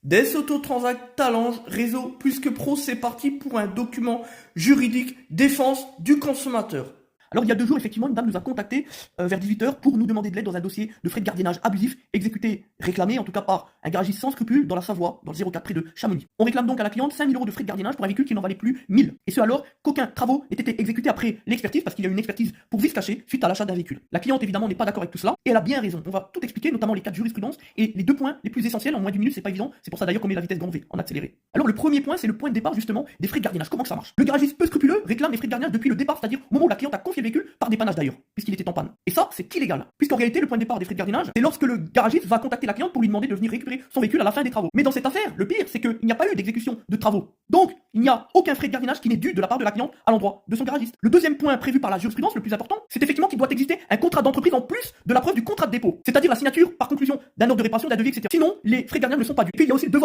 Des Autotransact Talange, réseau plus que pro, c'est parti pour un document juridique défense du consommateur. Alors il y a 2 jours, effectivement, une dame nous a contacté vers 18h pour nous demander de l'aide dans un dossier de frais de gardiennage abusif exécuté, réclamé en tout cas par un garagiste sans scrupules dans la Savoie, dans le 04 près de Chamonix. On réclame donc à la cliente 5 000 € de frais de gardiennage pour un véhicule qui n'en valait plus 1000. Et ce alors qu'aucun travaux n'ait été exécuté après l'expertise, parce qu'il y a eu une expertise pour vice caché suite à l'achat d'un véhicule. La cliente évidemment n'est pas d'accord avec tout cela, et elle a bien raison. On va tout expliquer, notamment les cas de jurisprudence, et les 2 points les plus essentiels en moins d'une minute, c'est pas évident, c'est pour ça d'ailleurs qu'on met la vitesse grand V en accéléré. Alors le premier point, c'est le point de départ justement des frais de gardiennage. Comment ça marche? Le garagiste peu scrupuleux réclame les frais de gardiennage depuis le départ, c'est-à-dire au moment où la cliente a confié le véhicule par dépannage d'ailleurs, puisqu'il était en panne. Et ça, c'est illégal. Puisqu'en réalité, le point de départ des frais de gardiennage, c'est lorsque le garagiste va contacter la cliente pour lui demander de venir récupérer son véhicule à la fin des travaux. Mais dans cette affaire, le pire, c'est qu'il n'y a pas eu d'exécution de travaux. Donc, il n'y a aucun frais de gardiennage qui n'est dû de la part de la cliente à l'endroit de son garagiste. Le deuxième point prévu par la jurisprudence, le plus important, c'est effectivement qu'il doit exister un contrat d'entreprise en plus de la preuve du contrat de dépôt. C'est-à-dire la signature par conclusion d'un ordre de réparation, d'un devis, etc. Sinon, les frais de gardiennage ne sont pas dus. Et puis, il y a aussi le devoir